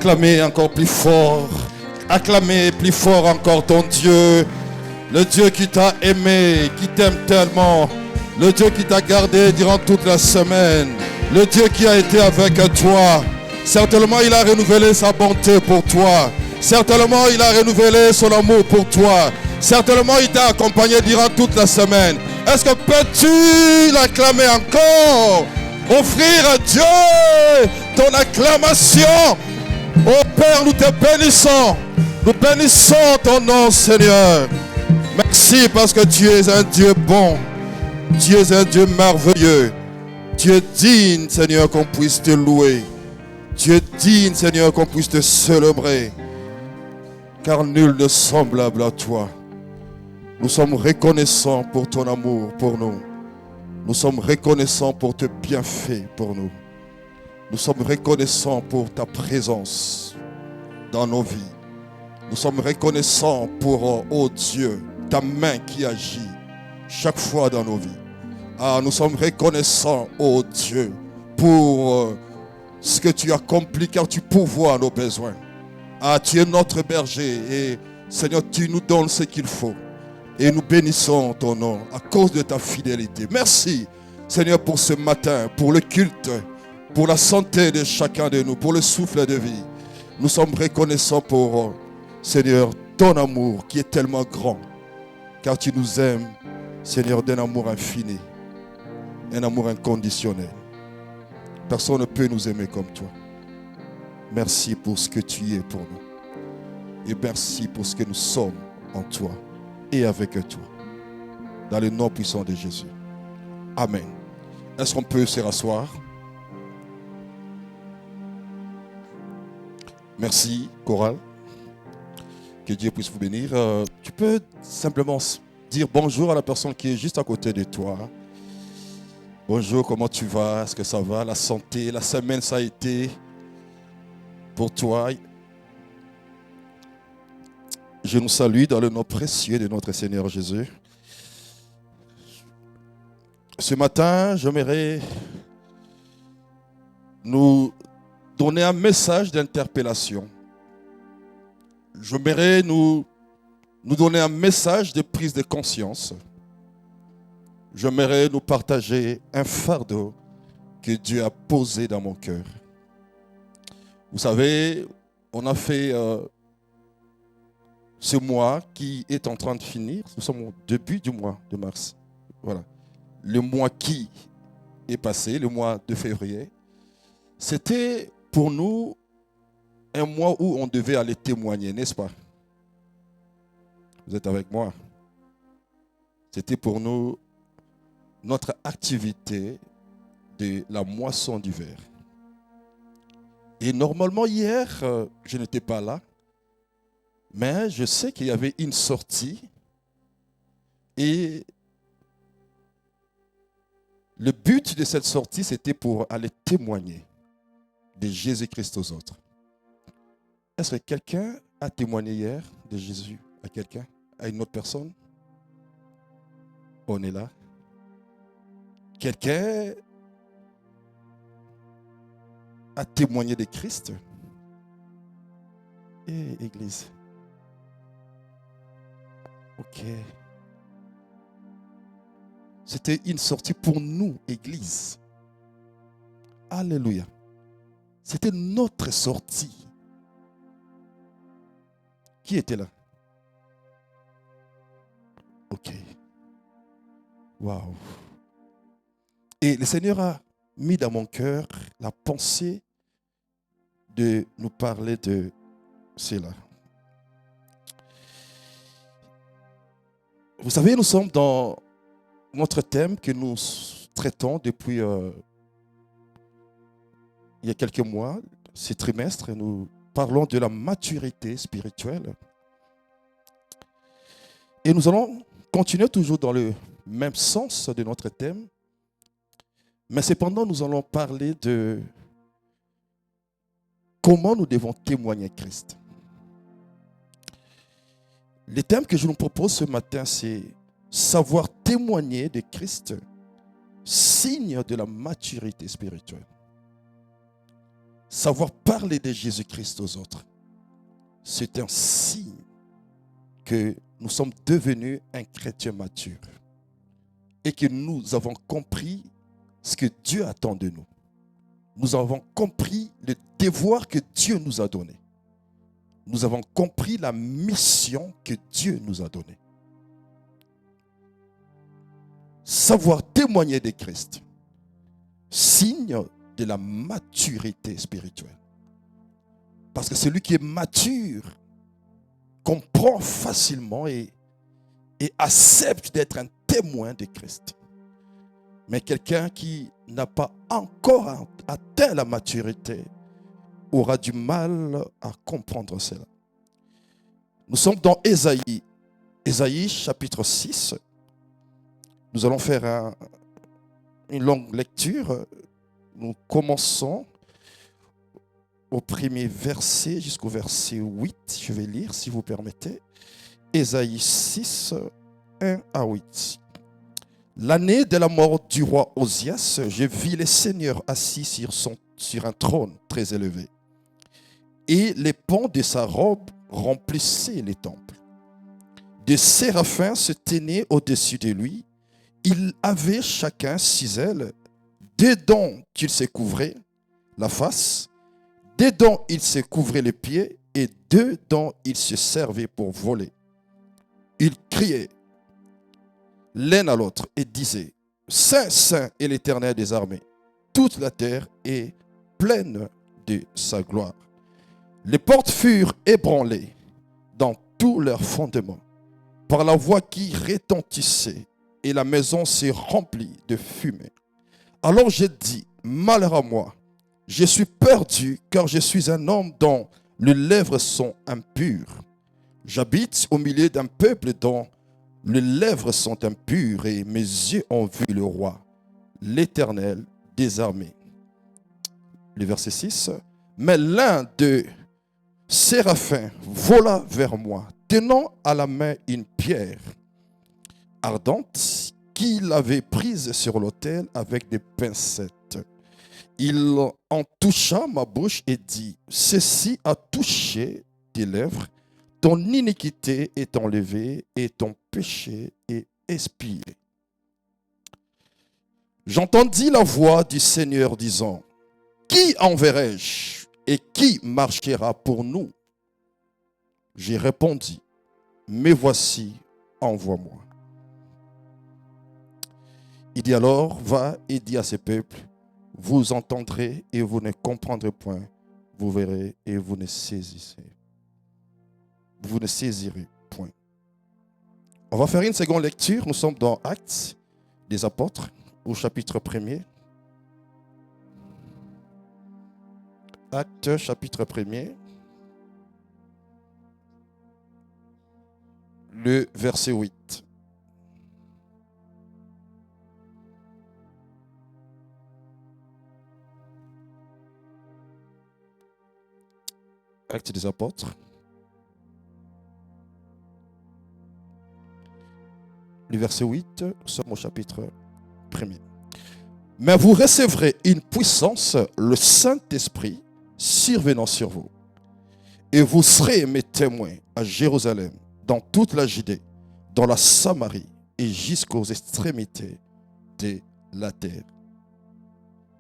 Acclamez encore plus fort. Acclamez plus fort encore ton Dieu. Le Dieu qui t'a aimé, qui t'aime tellement. Le Dieu qui t'a gardé durant toute la semaine. Le Dieu qui a été avec toi. Certainement, il a renouvelé sa bonté pour toi. Certainement, il a renouvelé son amour pour toi. Certainement, il t'a accompagné durant toute la semaine. Est-ce que peux-tu l'acclamer encore? Offrir à Dieu ton acclamation. Oh Père, nous te bénissons. Nous bénissons ton nom, Seigneur. Merci parce que tu es un Dieu bon. Tu es un Dieu merveilleux. Tu es digne, Seigneur, qu'on puisse te louer. Tu es digne, Seigneur, qu'on puisse te célébrer. Car nul ne semblable à toi. Nous sommes reconnaissants pour ton amour pour nous. Nous sommes reconnaissants pour tes bienfaits pour nous. Nous sommes reconnaissants pour ta présence dans nos vies. Nous sommes reconnaissants pour, oh Dieu, ta main qui agit chaque fois dans nos vies. Nous sommes reconnaissants, oh Dieu, pour ce que tu accomplis, car tu pourvois nos besoins. Tu es notre berger et Seigneur, tu nous donnes ce qu'il faut. Et nous bénissons ton nom à cause de ta fidélité. Merci, Seigneur, pour ce matin, pour le culte, pour la santé de chacun de nous, pour le souffle de vie. Nous sommes reconnaissants pour, Seigneur, ton amour qui est tellement grand. Car tu nous aimes, Seigneur, d'un amour infini, un amour inconditionnel. Personne ne peut nous aimer comme toi. Merci pour ce que tu es pour nous. Et merci pour ce que nous sommes en toi et avec toi. Dans le nom puissant de Jésus. Amen. Est-ce qu'on peut se rasseoir? Merci, chorale. Que Dieu puisse vous bénir. Tu peux simplement dire bonjour à la personne qui est juste à côté de toi. Bonjour, comment tu vas? Est-ce que ça va? La santé, la semaine, ça a été pour toi? Je nous salue dans le nom précieux de notre Seigneur Jésus. Ce matin, j'aimerais nous donner un message d'interpellation. J'aimerais nous donner un message de prise de conscience. J'aimerais nous partager un fardeau que Dieu a posé dans mon cœur. Vous savez, on a fait ce mois qui est en train de finir. Nous sommes au début du mois de mars. Voilà. Le mois qui est passé, le mois de février, c'était pour nous un mois où on devait aller témoigner, n'est-ce pas? Vous êtes avec moi? C'était pour nous notre activité de la moisson d'hiver. Et normalement, hier, je n'étais pas là, mais je sais qu'il y avait une sortie et le but de cette sortie, c'était pour aller témoigner de Jésus-Christ aux autres. Est-ce que quelqu'un a témoigné hier de Jésus à quelqu'un, à une autre personne? On est là. Quelqu'un a témoigné de Christ? Et Église. Ok. C'était une sortie pour nous, Église. Alléluia. C'était notre sortie. Qui était là? Ok. Waouh. Et le Seigneur a mis dans mon cœur la pensée de nous parler de cela. Vous savez, nous sommes dans notre thème que nous traitons depuis il y a quelques mois, ce trimestre. Nous parlons de la maturité spirituelle. Et nous allons continuer toujours dans le même sens de notre thème. Mais cependant, nous allons parler de comment nous devons témoigner Christ. Le thème que je nous propose ce matin, c'est savoir témoigner de Christ, signe de la maturité spirituelle. savoir parler de Jésus-Christ aux autres, c'est un signe que nous sommes devenus un chrétien mature et que nous avons compris ce que Dieu attend de nous. Nous avons compris le devoir que Dieu nous a donné. Nous avons compris la mission que Dieu nous a donnée. Savoir témoigner de Christ, signe de la maturité spirituelle. Parce que celui qui est mature comprend facilement et accepte d'être un témoin de Christ. Mais quelqu'un qui n'a pas encore atteint la maturité aura du mal à comprendre cela. Nous sommes dans Ésaïe. Ésaïe chapitre 6. Nous allons faire une longue lecture. Nous commençons au premier verset jusqu'au verset 8. Je vais lire si vous permettez. Ésaïe 6, 1 à 8. L'année de la mort du roi Osias, je vis les seigneurs assis sur un trône très élevé. Et les pans de sa robe remplissaient les temples. Des séraphins se tenaient au-dessus de lui. Ils avaient chacun 6 ailes. Des dents ils se couvraient la face, des dents ils se couvraient les pieds, et 2 dents ils se servaient pour voler. Ils criaient l'un à l'autre et disaient: Saint, Saint est l'Éternel des armées. Toute la terre est pleine de sa gloire. Les portes furent ébranlées dans tous leurs fondements par la voix qui retentissait, et la maison s'est remplie de fumée. Alors j'ai dit: malheur à moi, je suis perdu, car je suis un homme dont les lèvres sont impures. J'habite au milieu d'un peuple dont les lèvres sont impures, et mes yeux ont vu le roi, l'Éternel des armées. Le verset 6. Mais l'un des séraphins vola vers moi, tenant à la main une pierre ardente qu'il avait prise sur l'autel avec des pincettes. Il en toucha ma bouche et dit: Ceci a touché tes lèvres, ton iniquité est enlevée et ton péché est expié. J'entendis la voix du Seigneur disant: Qui enverrai-je et qui marchera pour nous? J'ai répondu: Me voici, envoie-moi. Il dit alors: Va et dis à ce peuple, vous entendrez et vous ne comprendrez point, vous verrez et vous ne saisirez point. On va faire une seconde lecture. Nous sommes dans Actes des Apôtres, au chapitre 1er. Actes, chapitre 1er. Le verset 8. Actes des Apôtres. Le verset 8, nous sommes au chapitre 1er. Mais vous recevrez une puissance, le Saint-Esprit, survenant sur vous. Et vous serez mes témoins à Jérusalem, dans toute la Judée, dans la Samarie et jusqu'aux extrémités de la terre.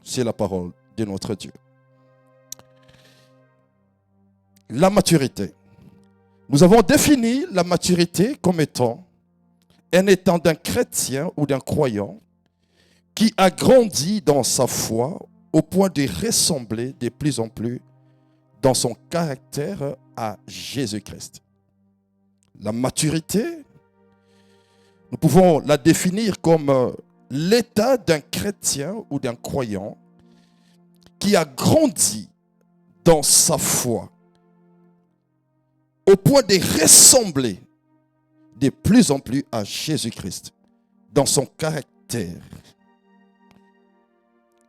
C'est la parole de notre Dieu. La maturité. Nous avons défini la maturité comme étant un état d'un chrétien ou d'un croyant qui a grandi dans sa foi au point de ressembler de plus en plus dans son caractère à Jésus-Christ. La maturité, nous pouvons la définir comme l'état d'un chrétien ou d'un croyant qui a grandi dans sa foi au point de ressembler de plus en plus à Jésus-Christ dans son caractère.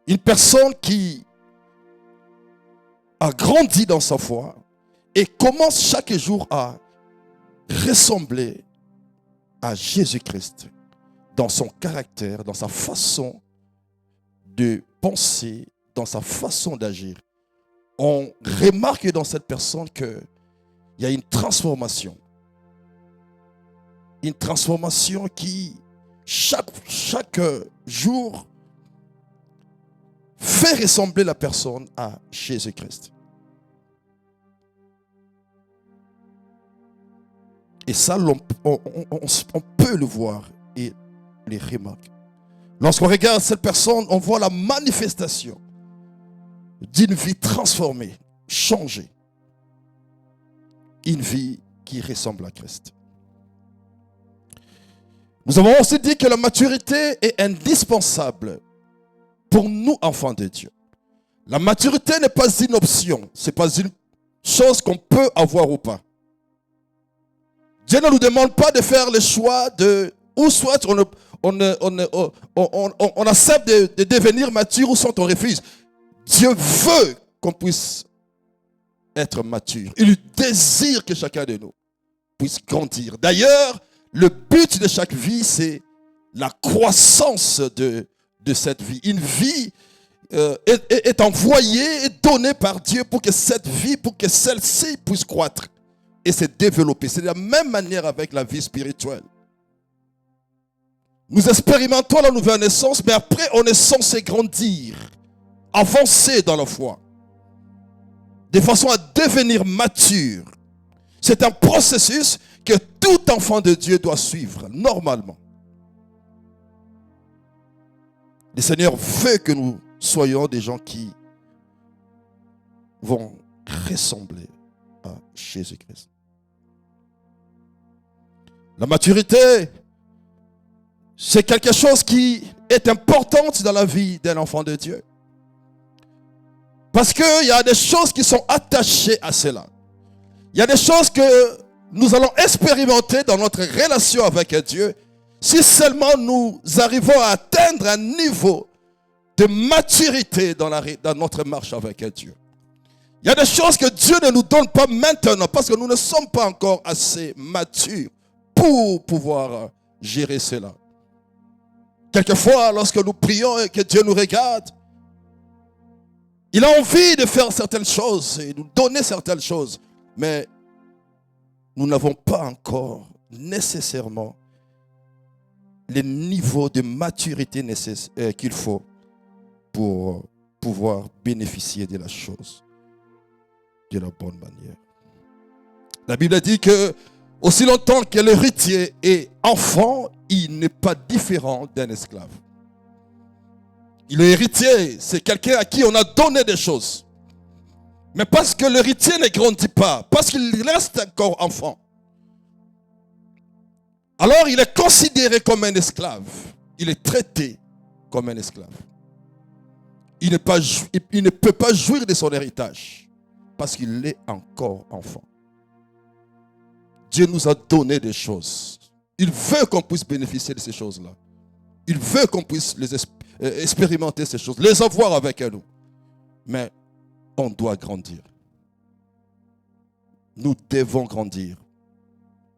Une personne qui a grandi dans sa foi et commence chaque jour à ressembler à Jésus-Christ dans son caractère, dans sa façon de penser, dans sa façon d'agir. on remarque dans cette personne qu'il y a une transformation. Une transformation qui, chaque jour, fait ressembler la personne à Jésus-Christ. Et ça, on peut le voir et les remarquer. Lorsqu'on regarde cette personne, on voit la manifestation d'une vie transformée, changée. Une vie qui ressemble à Christ. Nous avons aussi dit que la maturité est indispensable pour nous, enfants de Dieu. La maturité n'est pas une option, ce n'est pas une chose qu'on peut avoir ou pas. Dieu ne nous demande pas de faire le choix de, ou soit on accepte de devenir mature ou soit on refuse. Dieu veut qu'on puisse être mature. Il désire que chacun de nous puisse grandir. D'ailleurs, le but de chaque vie, c'est la croissance de cette vie. Une vie est envoyée et donnée par Dieu pour que cette vie, pour que celle-ci puisse croître et se développer. C'est de la même manière avec la vie spirituelle. Nous expérimentons la nouvelle naissance, mais après, on est censé grandir, avancer dans la foi, de façon à devenir mature. C'est un processus que tout enfant de Dieu doit suivre, normalement. Le Seigneur veut que nous soyons des gens qui vont ressembler à Jésus-Christ. La maturité, c'est quelque chose qui est important dans la vie d'un enfant de Dieu. Parce qu'il y a des choses qui sont attachées à cela. Il y a des choses que nous allons expérimenter dans notre relation avec Dieu si seulement nous arrivons à atteindre un niveau de maturité dans notre marche avec Dieu. Il y a des choses que Dieu ne nous donne pas maintenant parce que nous ne sommes pas encore assez matures pour pouvoir gérer cela. Quelquefois, lorsque nous prions et que Dieu nous regarde, il a envie de faire certaines choses et nous donner certaines choses. Mais nous n'avons pas encore nécessairement les niveaux de maturité qu'il faut pour pouvoir bénéficier de la chose de la bonne manière. La Bible dit que aussi longtemps que l'héritier est enfant, il n'est pas différent d'un esclave. L'héritier, c'est quelqu'un à qui on a donné des choses. Mais parce que l'héritier ne grandit pas, parce qu'il reste encore enfant, alors il est considéré comme un esclave. Il est traité comme un esclave. Il ne peut pas jouir de son héritage parce qu'il est encore enfant. Dieu nous a donné des choses. Il veut qu'on puisse bénéficier de ces choses-là. Il veut qu'on puisse expérimenter ces choses, les avoir avec nous. Mais on doit grandir. Nous devons grandir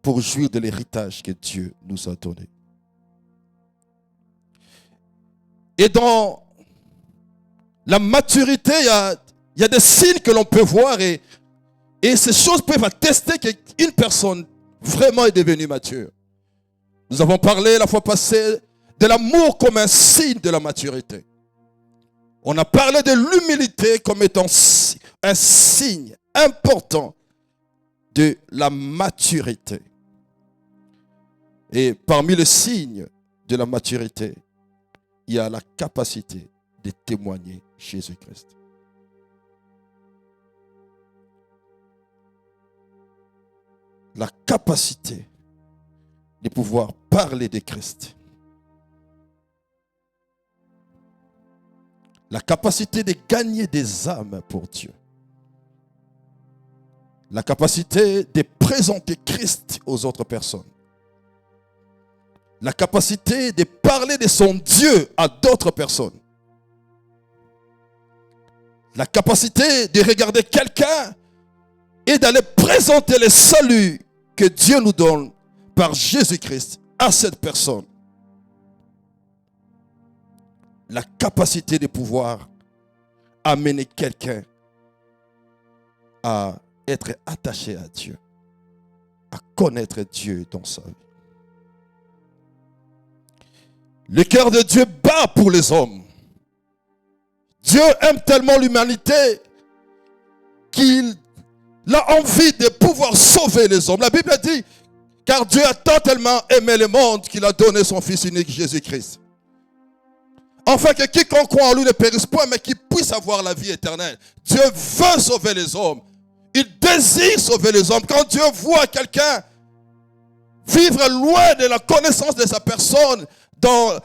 pour jouir de l'héritage que Dieu nous a donné. Et dans la maturité, il y a des signes que l'on peut voir et ces choses peuvent attester qu'une personne vraiment est devenue mature. Nous avons parlé la fois passée de l'amour comme un signe de la maturité. On a parlé de l'humilité comme étant un signe important de la maturité. Et parmi les signes de la maturité, il y a la capacité de témoigner Jésus-Christ. La capacité de pouvoir parler de Christ. La capacité de gagner des âmes pour Dieu. La capacité de présenter Christ aux autres personnes. La capacité de parler de son Dieu à d'autres personnes. La capacité de regarder quelqu'un et d'aller présenter le salut que Dieu nous donne par Jésus-Christ à cette personne. La capacité de pouvoir amener quelqu'un à être attaché à Dieu, à connaître Dieu dans sa vie. Le cœur de Dieu bat pour les hommes. Dieu aime tellement l'humanité qu'il a envie de pouvoir sauver les hommes. La Bible dit, car Dieu a tant tellement aimé le monde qu'il a donné son Fils unique Jésus-Christ. Afin que quiconque croit en lui ne périsse point, mais qu'il puisse avoir la vie éternelle. Dieu veut sauver les hommes. Il désire sauver les hommes. Quand Dieu voit quelqu'un vivre loin de la connaissance de sa personne, dans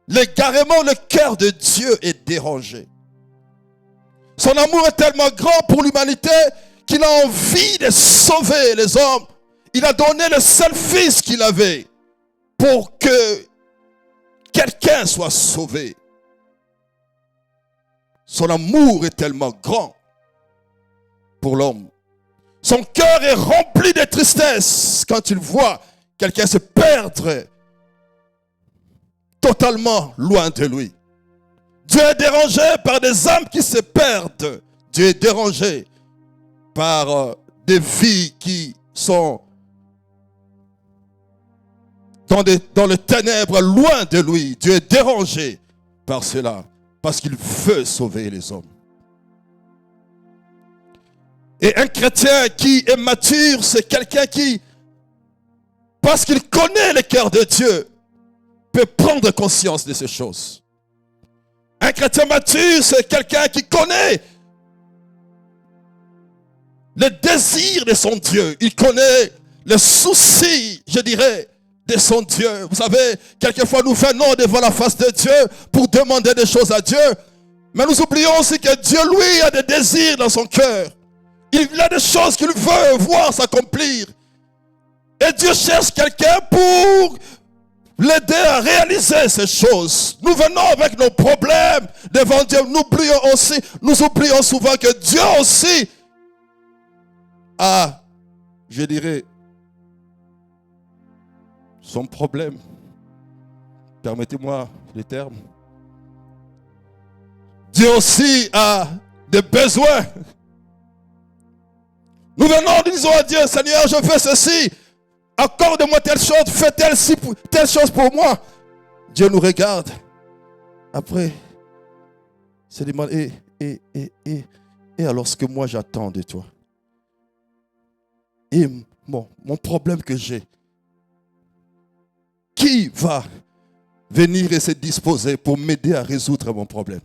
l'égarement, le cœur de Dieu est dérangé. Son amour est tellement grand pour l'humanité qu'il a envie de sauver les hommes. Il a donné le seul fils qu'il avait pour que quelqu'un soit sauvé. Son amour est tellement grand pour l'homme. Son cœur est rempli de tristesse quand il voit quelqu'un se perdre totalement loin de lui. Dieu est dérangé par des âmes qui se perdent. Dieu est dérangé par des vies qui sont dans les ténèbres, loin de lui. Dieu est dérangé par cela, parce qu'il veut sauver les hommes. Et un chrétien qui est mature, c'est quelqu'un qui, parce qu'il connaît le cœur de Dieu, peut prendre conscience de ces choses. Un chrétien mature, c'est quelqu'un qui connaît le désir de son Dieu. Il connaît le souci, je dirais, de son Dieu. Vous savez, quelquefois nous venons devant la face de Dieu pour demander des choses à Dieu. Mais nous oublions aussi que Dieu, lui, a des désirs dans son cœur. Il a des choses qu'il veut voir s'accomplir. Et Dieu cherche quelqu'un pour l'aider à réaliser ces choses. Nous venons avec nos problèmes devant Dieu. Nous oublions souvent que Dieu aussi a, je dirais, son problème. Permettez-moi les termes. Dieu aussi a des besoins. Nous venons, nous disons à Dieu, Seigneur, je veux ceci. Accorde-moi telle chose, fais telle chose pour moi. Dieu nous regarde. Après, se demande, et alors ce que moi j'attends de toi. Et mon problème que j'ai. Qui va venir et se disposer pour m'aider à résoudre mon problème?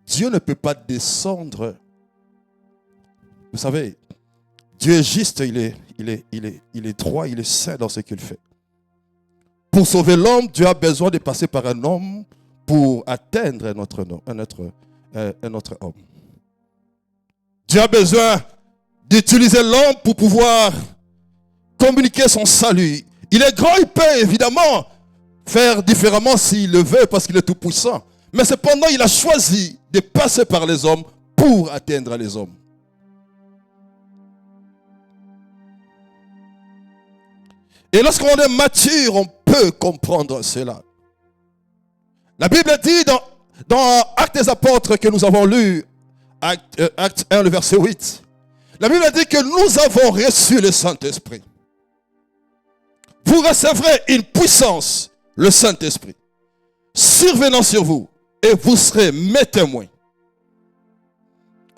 Dieu ne peut pas descendre. Vous savez, Dieu est juste, il est droit, il est saint dans ce qu'il fait. Pour sauver l'homme, Dieu a besoin de passer par un homme pour atteindre un autre homme. Dieu a besoin d'utiliser l'homme pour pouvoir communiquer son salut. Il est grand, il peut évidemment faire différemment s'il le veut parce qu'il est tout puissant. Mais cependant, il a choisi de passer par les hommes pour atteindre les hommes. Et lorsqu'on est mature, on peut comprendre cela. La Bible dit dans Actes des Apôtres que nous avons lu, Acte 1, le verset 8, la Bible dit que nous avons reçu le Saint-Esprit. Vous recevrez une puissance, le Saint-Esprit, survenant sur vous, et vous serez mes témoins.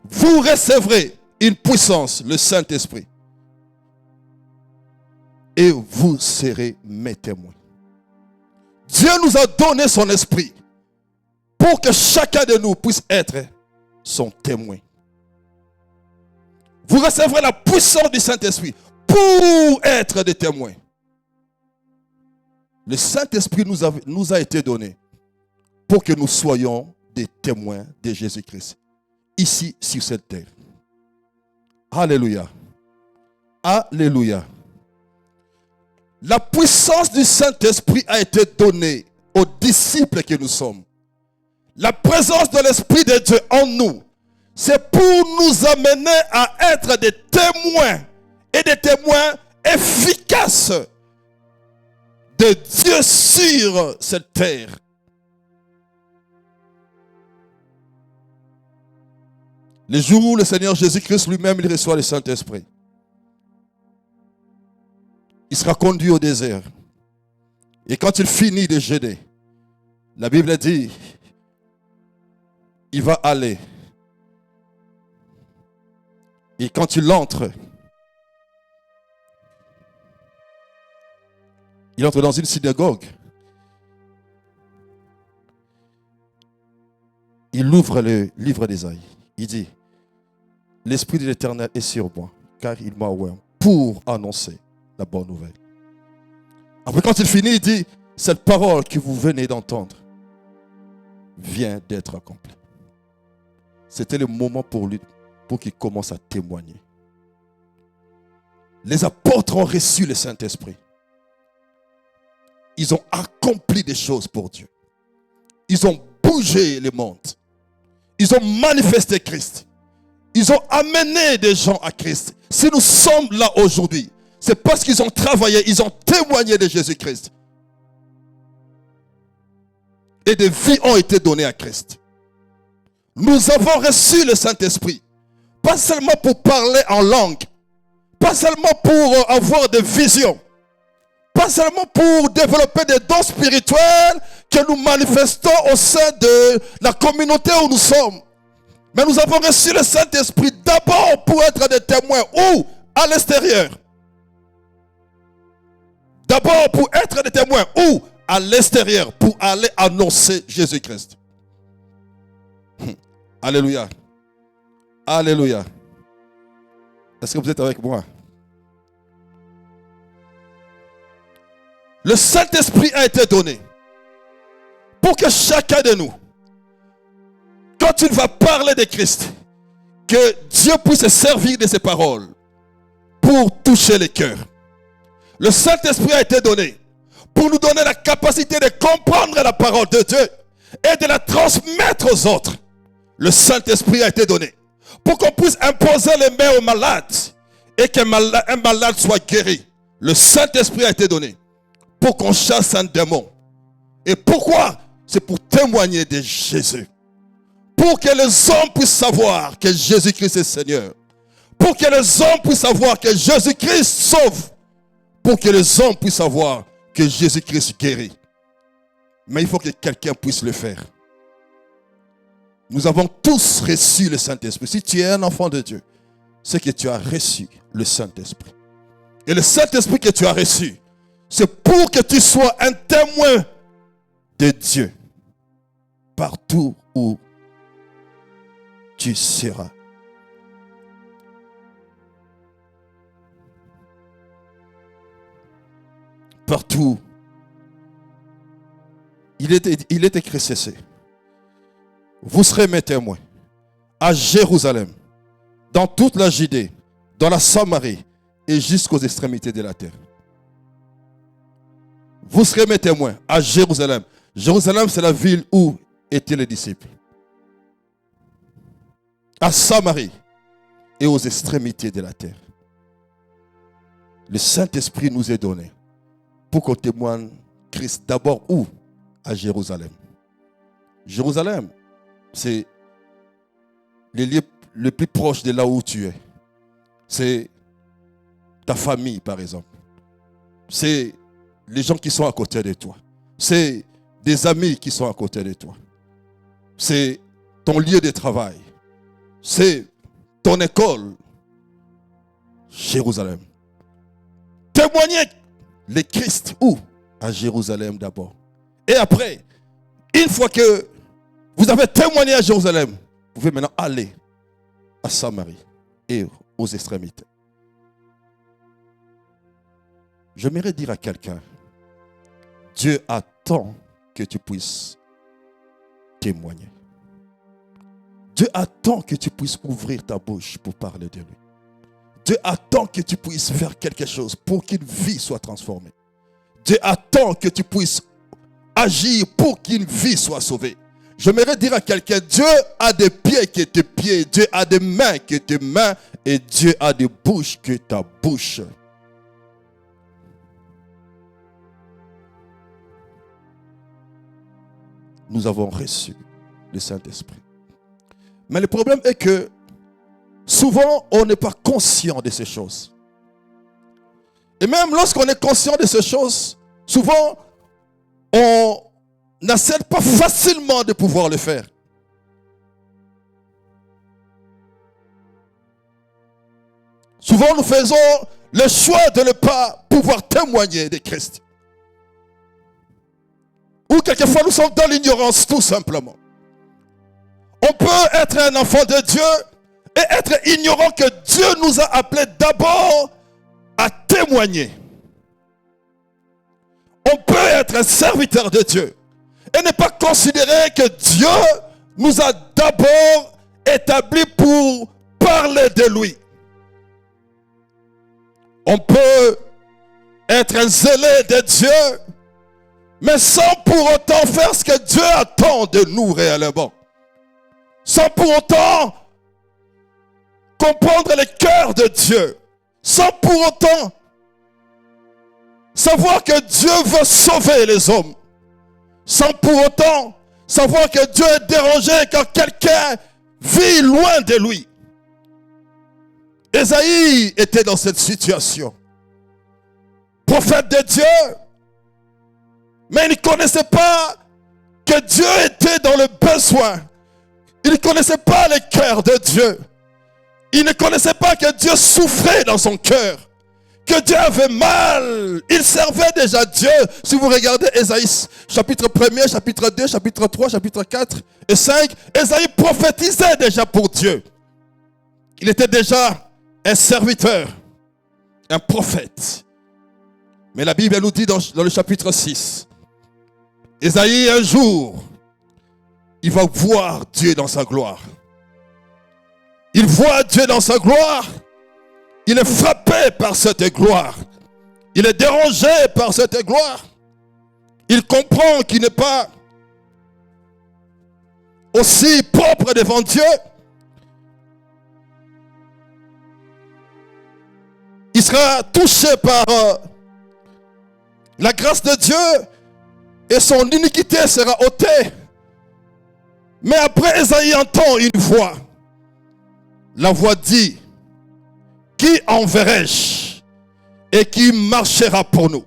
Vous recevrez une puissance, le Saint-Esprit, et vous serez mes témoins. Dieu nous a donné son esprit pour que chacun de nous puisse être son témoin. Vous recevrez la puissance du Saint-Esprit pour être des témoins. Le Saint-Esprit nous a été donné pour que nous soyons des témoins de Jésus-Christ, ici sur cette terre. Alléluia. Alléluia. La puissance du Saint-Esprit a été donnée aux disciples que nous sommes. La présence de l'Esprit de Dieu en nous, c'est pour nous amener à être des témoins et des témoins efficaces de Dieu sur cette terre. Le jour où le Seigneur Jésus-Christ lui-même il reçoit le Saint-Esprit, il sera conduit au désert. Et quand il finit de jeûner, la Bible dit, il va aller. Et quand il entre dans une synagogue. Il ouvre le livre d'Ésaïe. Il dit, l'Esprit de l'Éternel est sur moi, car il m'a oint pour annoncer la bonne nouvelle. Après, quand il finit, il dit, cette parole que vous venez d'entendre vient d'être accomplie. C'était le moment pour lui, pour qu'il commence à témoigner. Les apôtres ont reçu le Saint-Esprit. Ils ont accompli des choses pour Dieu. Ils ont bougé le monde. Ils ont manifesté Christ. Ils ont amené des gens à Christ. Si nous sommes là aujourd'hui, c'est parce qu'ils ont travaillé, ils ont témoigné de Jésus-Christ. Et des vies ont été données à Christ. Nous avons reçu le Saint-Esprit. Pas seulement pour parler en langue. Pas seulement pour avoir des visions. Pas seulement pour développer des dons spirituels que nous manifestons au sein de la communauté où nous sommes. Mais nous avons reçu le Saint-Esprit d'abord pour être des témoins. Où? À l'extérieur. D'abord pour être des témoins. Où? À l'extérieur. Pour aller annoncer Jésus-Christ. Alléluia. Alléluia. Est-ce que vous êtes avec moi? Le Saint-Esprit a été donné pour que chacun de nous, quand il va parler de Christ, que Dieu puisse se servir de ses paroles pour toucher les cœurs. Le Saint-Esprit a été donné pour nous donner la capacité de comprendre la parole de Dieu et de la transmettre aux autres. Le Saint-Esprit a été donné pour qu'on puisse imposer les mains aux malades et qu'un malade soit guéri. Le Saint-Esprit a été donné pour qu'on chasse un démon. Et pourquoi? C'est pour témoigner de Jésus. Pour que les hommes puissent savoir que Jésus-Christ est Seigneur. Pour que les hommes puissent savoir que Jésus-Christ sauve. Pour que les hommes puissent savoir que Jésus-Christ guérit. Mais il faut que quelqu'un puisse le faire. Nous avons tous reçu le Saint-Esprit. Si tu es un enfant de Dieu, c'est que tu as reçu le Saint-Esprit. Et le Saint-Esprit que tu as reçu, c'est pour que tu sois un témoin de Dieu partout où tu seras. Partout. Il est écrit ceci. Vous serez mes témoins à Jérusalem, dans toute la Judée, dans la Samarie et jusqu'aux extrémités de la terre. Vous serez mes témoins à Jérusalem. Jérusalem, c'est la ville où étaient les disciples. À Samarie et aux extrémités de la terre. Le Saint-Esprit nous est donné pour qu'on témoigne Christ d'abord où? À Jérusalem. Jérusalem, c'est le lieu le plus proche de là où tu es. C'est ta famille, par exemple. C'est les gens qui sont à côté de toi. C'est des amis qui sont à côté de toi. C'est ton lieu de travail. C'est ton école. Jérusalem. Témoignez le Christ où? À Jérusalem d'abord. Et après, une fois que vous avez témoigné à Jérusalem, vous pouvez maintenant aller à Samarie et aux extrémités. J'aimerais dire à quelqu'un, Dieu attend que tu puisses témoigner. Dieu attend que tu puisses ouvrir ta bouche pour parler de lui. Dieu attend que tu puisses faire quelque chose pour qu'une vie soit transformée. Dieu attend que tu puisses agir pour qu'une vie soit sauvée. J'aimerais dire à quelqu'un, Dieu a des pieds que tes pieds, Dieu a des mains que tes mains, et Dieu a des bouches que ta bouche. Nous avons reçu le Saint-Esprit. Mais le problème est que souvent on n'est pas conscient de ces choses. Et même lorsqu'on est conscient de ces choses, souvent on n'accepte pas facilement de pouvoir le faire. Souvent nous faisons le choix de ne pas pouvoir témoigner de Christ. Ou quelquefois nous sommes dans l'ignorance tout simplement. On peut être un enfant de Dieu et être ignorant que Dieu nous a appelés d'abord à témoigner. On peut être un serviteur de Dieu et ne pas considérer que Dieu nous a d'abord établis pour parler de lui. On peut être un zélé de Dieu, mais sans pour autant faire ce que Dieu attend de nous réellement. Sans pour autant comprendre le cœur de Dieu. Sans pour autant savoir que Dieu veut sauver les hommes. Sans pour autant savoir que Dieu est dérangé quand quelqu'un vit loin de lui. Ésaïe était dans cette situation. Prophète de Dieu, mais il ne connaissait pas que Dieu était dans le besoin. Il ne connaissait pas le cœur de Dieu. Il ne connaissait pas que Dieu souffrait dans son cœur, que Dieu avait mal. Il servait déjà Dieu. Si vous regardez Ésaïe, chapitre 1er, chapitre 2, chapitre 3, chapitre 4 et 5, Ésaïe prophétisait déjà pour Dieu. Il était déjà un serviteur, un prophète. Mais la Bible nous dit dans le chapitre 6, Ésaïe un jour, il va voir Dieu dans sa gloire. Il voit Dieu dans sa gloire. Il est frappé par cette gloire. Il est dérangé par cette gloire. Il comprend qu'il n'est pas aussi propre devant Dieu. Il sera touché par la grâce de Dieu et son iniquité sera ôtée. Mais après, Ésaïe entend une voix. La voix dit, qui enverrai-je et qui marchera pour nous?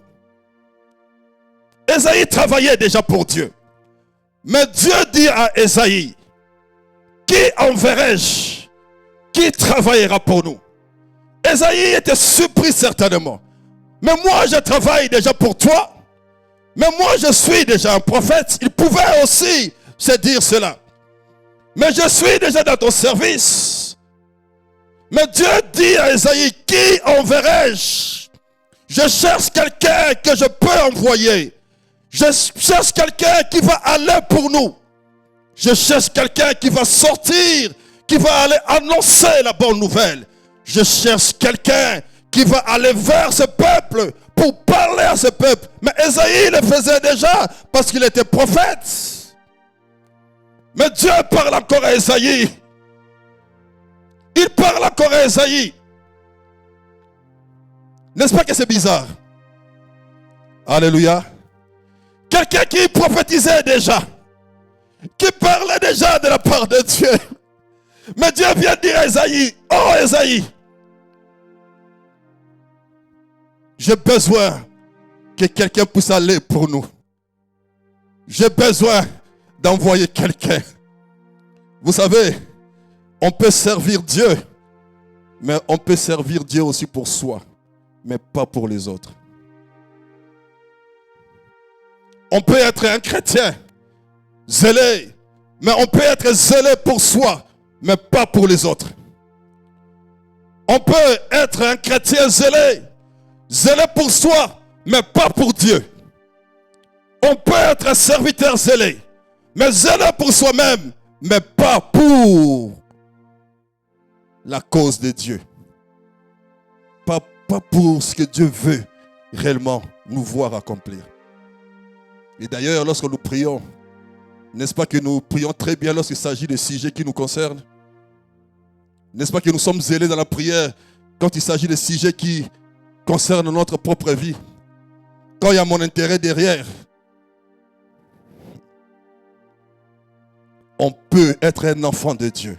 Ésaïe travaillait déjà pour Dieu. Mais Dieu dit à Ésaïe, qui enverrai-je? Qui travaillera pour nous? Ésaïe était surpris certainement. Mais moi je travaille déjà pour toi. Mais moi je suis déjà un prophète. Il pouvait aussi se dire cela. Mais je suis déjà dans ton service. Mais Dieu dit à Ésaïe, qui enverrai-je? Je cherche quelqu'un que je peux envoyer. Je cherche quelqu'un qui va aller pour nous. Je cherche quelqu'un qui va sortir, qui va aller annoncer la bonne nouvelle. Je cherche quelqu'un qui va aller vers ce peuple pour parler à ce peuple. Mais Ésaïe le faisait déjà parce qu'il était prophète. Mais Dieu parle encore à Ésaïe. Il parle encore à Ésaïe. N'est-ce pas que c'est bizarre? Alléluia. Quelqu'un qui prophétisait déjà, qui parlait déjà de la part de Dieu. Mais Dieu vient dire à Ésaïe, oh Ésaïe, j'ai besoin que quelqu'un puisse aller pour nous. J'ai besoin d'envoyer quelqu'un. Vous savez, on peut servir Dieu, mais on peut servir Dieu aussi pour soi, mais pas pour les autres. On peut être un chrétien zélé, mais on peut être zélé pour soi, mais pas pour les autres. On peut être un chrétien zélé pour soi, mais pas pour Dieu. On peut être un serviteur zélé, mais zélé pour soi-même, mais pas pour la cause de Dieu. Pas pour ce que Dieu veut réellement nous voir accomplir. Et d'ailleurs, lorsque nous prions, n'est-ce pas que nous prions très bien lorsqu'il s'agit de sujets qui nous concernent? N'est-ce pas que nous sommes zélés dans la prière quand il s'agit de sujets qui concernent notre propre vie? Quand il y a mon intérêt derrière, on peut être un enfant de Dieu,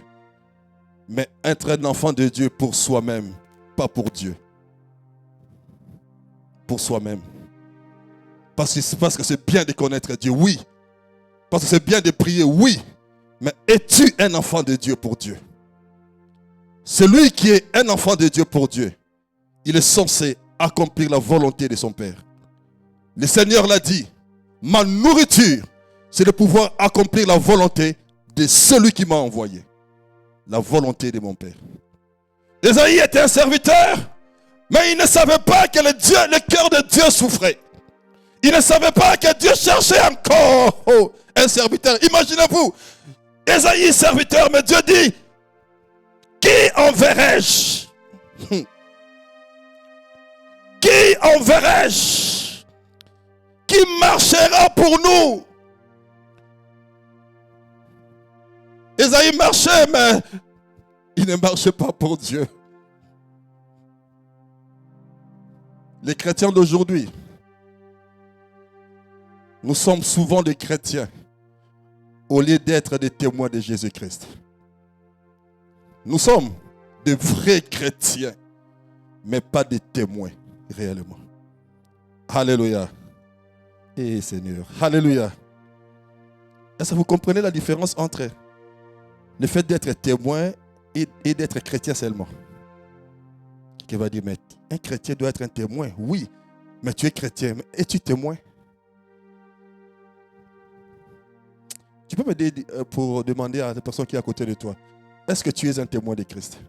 mais être un enfant de Dieu pour soi-même, pas pour Dieu. Pour soi-même. Parce que c'est bien de connaître Dieu, oui. Parce que c'est bien de prier, oui. Mais es-tu un enfant de Dieu pour Dieu? Celui qui est un enfant de Dieu pour Dieu, il est censé accomplir la volonté de son Père. Le Seigneur l'a dit, ma nourriture, c'est de pouvoir accomplir la volonté de celui qui m'a envoyé. La volonté de mon Père. Ésaïe était un serviteur, mais il ne savait pas que le cœur de Dieu souffrait. Il ne savait pas que Dieu cherchait encore un serviteur. Imaginez-vous, Ésaïe serviteur, mais Dieu dit, qui enverrai-je? Qui enverrai-je? Qui marchera pour nous? Ésaïe marchait, mais il ne marchait pas pour Dieu. Les chrétiens d'aujourd'hui, nous sommes souvent des chrétiens au lieu d'être des témoins de Jésus-Christ. Nous sommes de vrais chrétiens, mais pas des témoins réellement. Alléluia. Et Seigneur, alléluia. Est-ce que vous comprenez la différence entre le fait d'être témoin et d'être chrétien seulement? Qui va dire, mais un chrétien doit être un témoin. Oui, mais tu es chrétien. Mais es-tu témoin? Tu peux m'aider pour demander à la personne qui est à côté de toi, est-ce que tu es un témoin de Christ?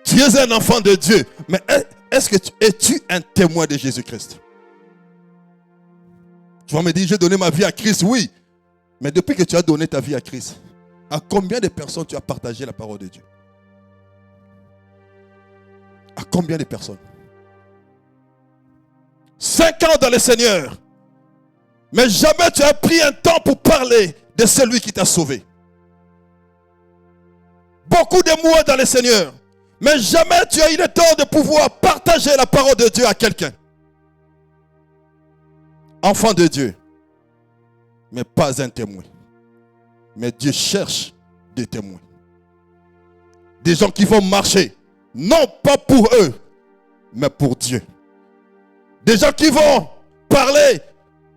Tu es un enfant de Dieu, mais est-ce que es-tu un témoin de Jésus-Christ? Tu vas me dire, j'ai donné ma vie à Christ, oui. Mais depuis que tu as donné ta vie à Christ, à combien de personnes tu as partagé la parole de Dieu? À combien de personnes? 5 ans dans le Seigneur, mais jamais tu as pris un temps pour parler de celui qui t'a sauvé. Beaucoup de mois dans le Seigneur, mais jamais tu as eu le temps de pouvoir partager la parole de Dieu à quelqu'un. Enfant de Dieu, mais pas un témoin. Mais Dieu cherche des témoins. Des gens qui vont marcher, non pas pour eux, mais pour Dieu. Des gens qui vont parler,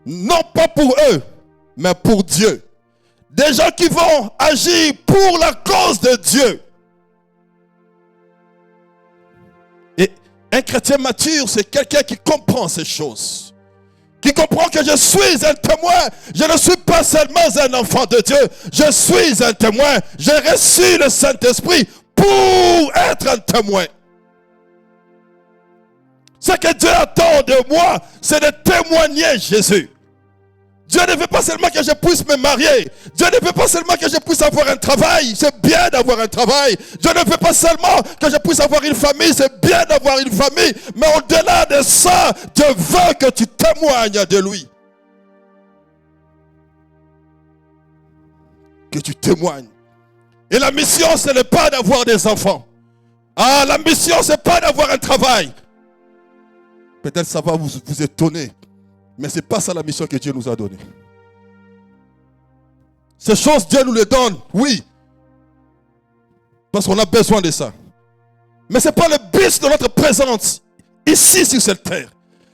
non pas pour eux, mais pour Dieu. Des gens qui vont agir pour la cause de Dieu. Et un chrétien mature, c'est quelqu'un qui comprend ces choses. Qui comprend que je suis un témoin. Je ne suis pas seulement un enfant de Dieu. Je suis un témoin. J'ai reçu le Saint-Esprit pour être un témoin. Ce que Dieu attend de moi, c'est de témoigner Jésus. Dieu ne veut pas seulement que je puisse me marier. Dieu ne veut pas seulement que je puisse avoir un travail. C'est bien d'avoir un travail. Dieu ne veut pas seulement que je puisse avoir une famille. C'est bien d'avoir une famille. Mais au-delà de ça, Dieu veut que tu témoignes de lui. Que tu témoignes. Et la mission, ce n'est pas d'avoir des enfants. Ah, la mission, ce n'est pas d'avoir un travail. Peut-être ça va vous étonner. Mais ce n'est pas ça la mission que Dieu nous a donnée. Ces choses, Dieu nous les donne, oui. Parce qu'on a besoin de ça. Mais ce n'est pas le but de notre présence ici sur cette terre.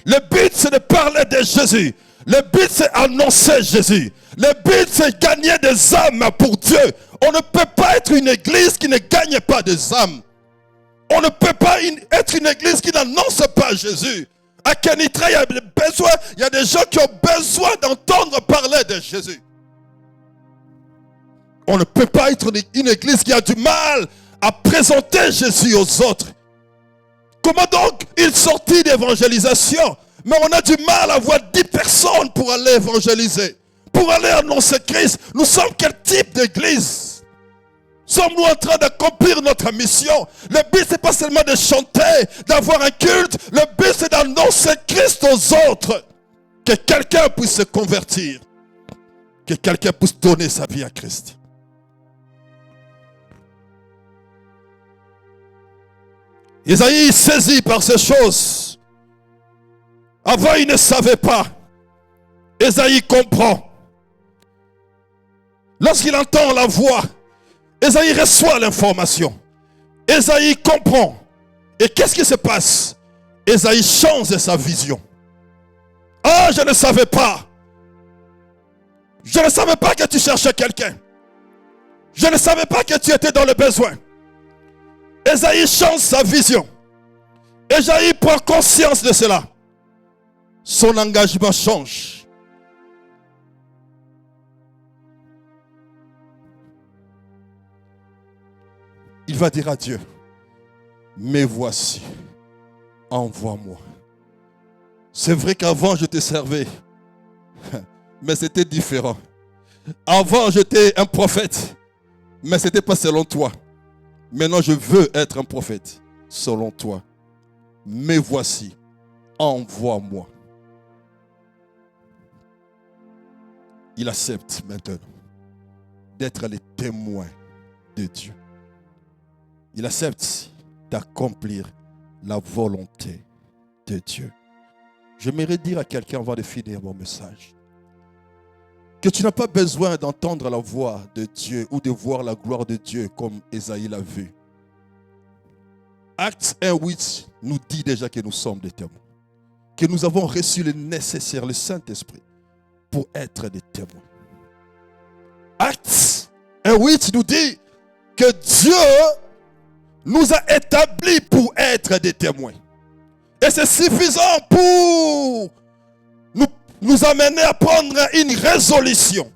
Le but, c'est de parler de Jésus. Le but, c'est annoncer Jésus. Le but, c'est gagner des âmes pour Dieu. On ne peut pas être une église qui ne gagne pas des âmes. On ne peut pas être une église qui n'annonce pas Jésus. À Kenitra, il y a des gens qui ont besoin d'entendre parler de Jésus. On ne peut pas être une église qui a du mal à présenter Jésus aux autres. Comment donc il sortit d'évangélisation? Mais on a du mal à avoir 10 personnes pour aller évangéliser, pour aller annoncer Christ. Nous sommes quel type d'église? Sommes-nous en train d'accomplir notre mission? Le but, ce n'est pas seulement de chanter, d'avoir un culte. Le but, c'est d'annoncer Christ aux autres. Que quelqu'un puisse se convertir. Que quelqu'un puisse donner sa vie à Christ. Isaïe, saisi par ces choses. Avant, il ne savait pas. Isaïe comprend. Lorsqu'il entend la voix, Ésaïe reçoit l'information. Ésaïe comprend. Et qu'est-ce qui se passe? Ésaïe change sa vision. Ah, je ne savais pas. Je ne savais pas que tu cherchais quelqu'un. Je ne savais pas que tu étais dans le besoin. Ésaïe change sa vision. Ésaïe prend conscience de cela. Son engagement change. Il va dire à Dieu, mais voici, envoie-moi. C'est vrai qu'avant je te servais, mais c'était différent. Avant j'étais un prophète, mais ce n'était pas selon toi. Maintenant je veux être un prophète selon toi. Mais voici, envoie-moi. Il accepte maintenant d'être les témoins de Dieu. Il accepte d'accomplir la volonté de Dieu. J'aimerais dire à quelqu'un avant de finir mon message que tu n'as pas besoin d'entendre la voix de Dieu ou de voir la gloire de Dieu comme Ésaïe l'a vu. Acte 1:8 nous dit déjà que nous sommes des témoins, que nous avons reçu le nécessaire, le Saint-Esprit, pour être des témoins. Acte 1:8 nous dit que Dieu nous a établis pour être des témoins. Et c'est suffisant pour nous amener à prendre une résolution.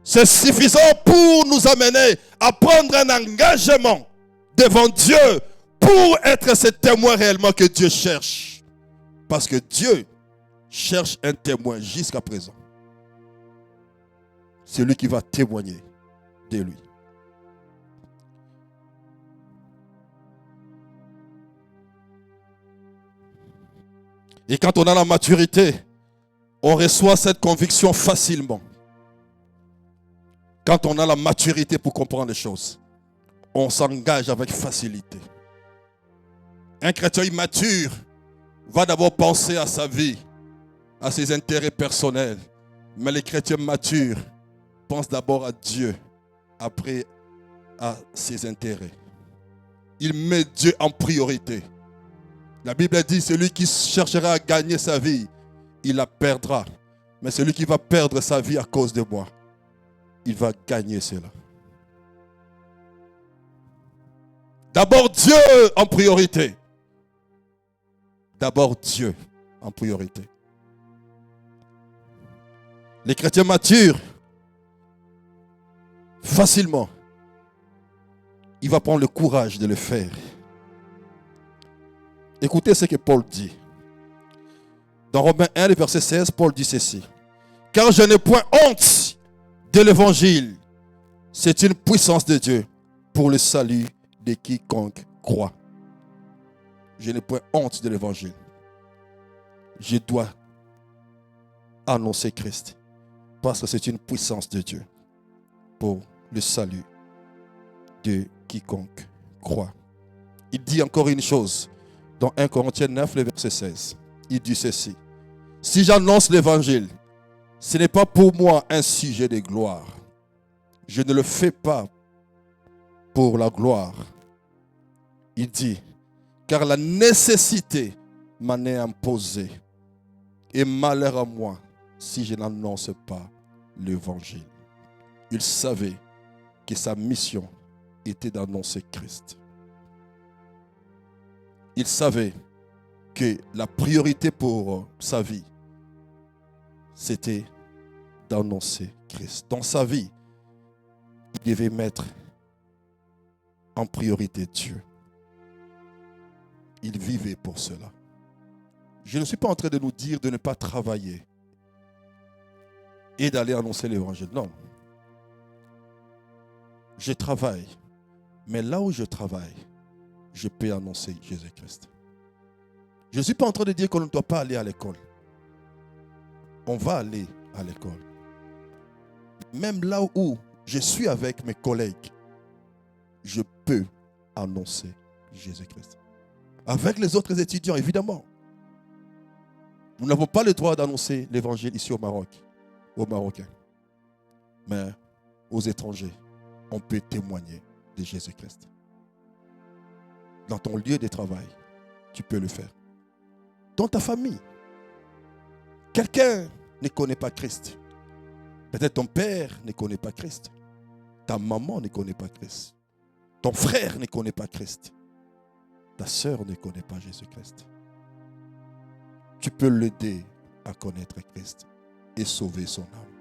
C'est suffisant pour nous amener à prendre un engagement devant Dieu pour être ce témoin réellement que Dieu cherche. Parce que Dieu cherche un témoin jusqu'à présent. C'est lui qui va témoigner de lui. Et quand on a la maturité, on reçoit cette conviction facilement. Quand on a la maturité pour comprendre les choses, on s'engage avec facilité. Un chrétien immature va d'abord penser à sa vie, à ses intérêts personnels. Mais les chrétiens matures pensent d'abord à Dieu, après à ses intérêts. Il met Dieu en priorité. La Bible dit, celui qui cherchera à gagner sa vie, il la perdra. Mais celui qui va perdre sa vie à cause de moi, il va gagner cela. D'abord Dieu en priorité. D'abord Dieu en priorité. Les chrétiens matures, facilement, il va prendre le courage de le faire. Écoutez ce que Paul dit. Dans Romains 1, verset 16, Paul dit ceci. Car je n'ai point honte de l'évangile. C'est une puissance de Dieu pour le salut de quiconque croit. Je n'ai point honte de l'évangile. Je dois annoncer Christ. Parce que c'est une puissance de Dieu pour le salut de quiconque croit. Il dit encore une chose. Dans 1 Corinthiens 9, le verset 16, il dit ceci. Si j'annonce l'évangile, ce n'est pas pour moi un sujet de gloire. Je ne le fais pas pour la gloire. Il dit, car la nécessité m'en est imposée. Et malheur à moi si je n'annonce pas l'évangile. Il savait que sa mission était d'annoncer Christ. Il savait que la priorité pour sa vie, c'était d'annoncer Christ. Dans sa vie, il devait mettre en priorité Dieu. Il vivait pour cela. Je ne suis pas en train de nous dire de ne pas travailler et d'aller annoncer l'évangile. Non. Je travaille, mais là où je travaille, je peux annoncer Jésus-Christ. Je ne suis pas en train de dire qu'on ne doit pas aller à l'école. On va aller à l'école. Même là où je suis avec mes collègues, je peux annoncer Jésus-Christ. Avec les autres étudiants, évidemment. Nous n'avons pas le droit d'annoncer l'évangile ici au Maroc, aux Marocains. Mais aux étrangers, on peut témoigner de Jésus-Christ. Dans ton lieu de travail, tu peux le faire. Dans ta famille, quelqu'un ne connaît pas Christ. Peut-être ton père ne connaît pas Christ. Ta maman ne connaît pas Christ. Ton frère ne connaît pas Christ. Ta sœur ne connaît pas Jésus-Christ. Tu peux l'aider à connaître Christ et sauver son âme.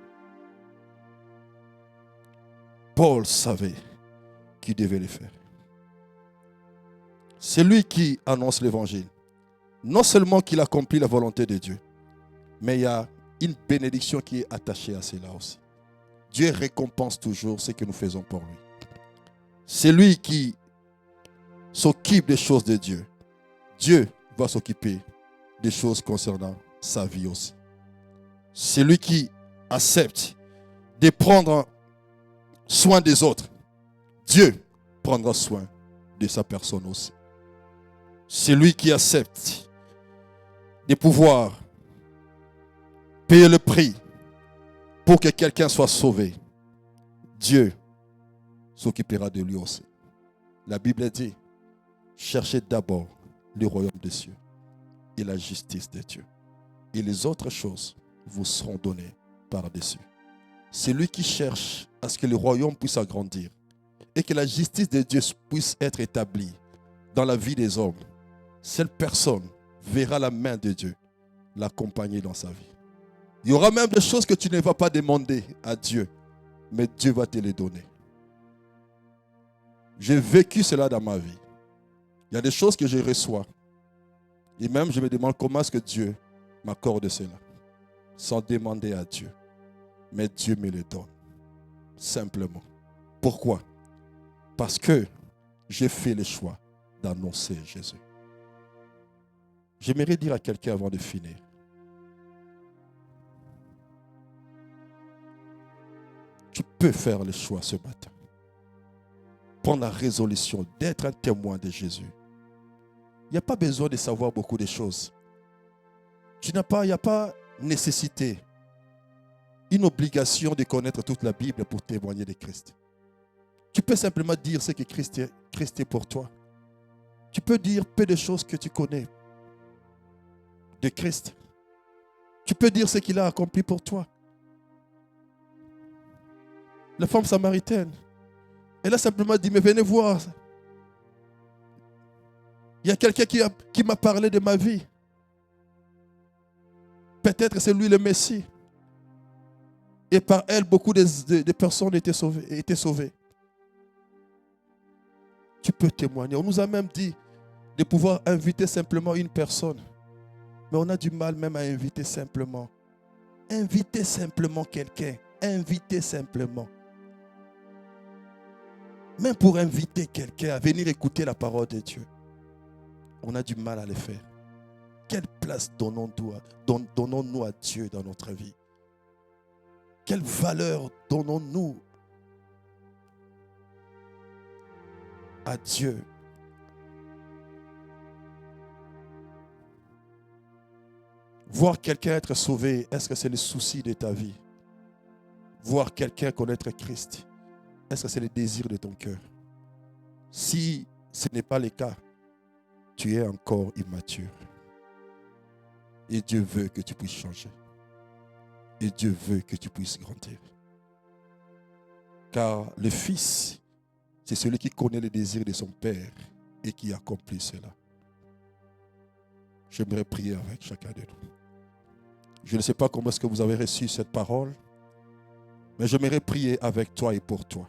Paul savait qu'il devait le faire. C'est lui qui annonce l'évangile. Non seulement qu'il accomplit la volonté de Dieu, mais il y a une bénédiction qui est attachée à cela aussi. Dieu récompense toujours ce que nous faisons pour lui. C'est lui qui s'occupe des choses de Dieu. Dieu va s'occuper des choses concernant sa vie aussi. C'est lui qui accepte de prendre soin des autres. Dieu prendra soin de sa personne aussi. C'est lui qui accepte de pouvoir payer le prix pour que quelqu'un soit sauvé. Dieu s'occupera de lui aussi. La Bible dit, cherchez d'abord le royaume des cieux et la justice de Dieu. Et les autres choses vous seront données par-dessus. C'est lui qui cherche à ce que le royaume puisse agrandir et que la justice de Dieu puisse être établie dans la vie des hommes. Cette personne verra la main de Dieu l'accompagner dans sa vie. Il y aura même des choses que tu ne vas pas demander à Dieu, mais Dieu va te les donner. J'ai vécu cela dans ma vie. Il y a des choses que je reçois. Et même je me demande comment est-ce que Dieu m'accorde cela. Sans demander à Dieu. Mais Dieu me le donne. Simplement. Pourquoi? Parce que j'ai fait le choix d'annoncer Jésus. J'aimerais dire à quelqu'un avant de finir. Tu peux faire le choix ce matin. Prendre la résolution d'être un témoin de Jésus. Il n'y a pas besoin de savoir beaucoup de choses. Il n'y a pas nécessité, une obligation de connaître toute la Bible pour témoigner de Christ. Tu peux simplement dire ce que Christ est pour toi. Tu peux dire peu de choses que tu connais de Christ. Tu peux dire ce qu'il a accompli pour toi. La femme samaritaine, elle a simplement dit, mais venez voir. Il y a quelqu'un qui m'a parlé de ma vie. Peut-être c'est lui le Messie. Et par elle, beaucoup de personnes étaient sauvées. Tu peux témoigner. On nous a même dit de pouvoir inviter simplement une personne. Mais on a du mal même à inviter simplement. Inviter simplement quelqu'un. Inviter simplement. Même pour inviter quelqu'un à venir écouter la parole de Dieu, on a du mal à le faire. Quelle place donnons-nous à Dieu dans notre vie? Quelle valeur donnons-nous à Dieu? Voir quelqu'un être sauvé, est-ce que c'est le souci de ta vie? Voir quelqu'un connaître Christ, est-ce que c'est le désir de ton cœur? Si ce n'est pas le cas, tu es encore immature. Et Dieu veut que tu puisses changer. Et Dieu veut que tu puisses grandir. Car le Fils, c'est celui qui connaît les désirs de son Père et qui accomplit cela. J'aimerais prier avec chacun de nous. Je ne sais pas comment est-ce que vous avez reçu cette parole, mais j'aimerais prier avec toi et pour toi.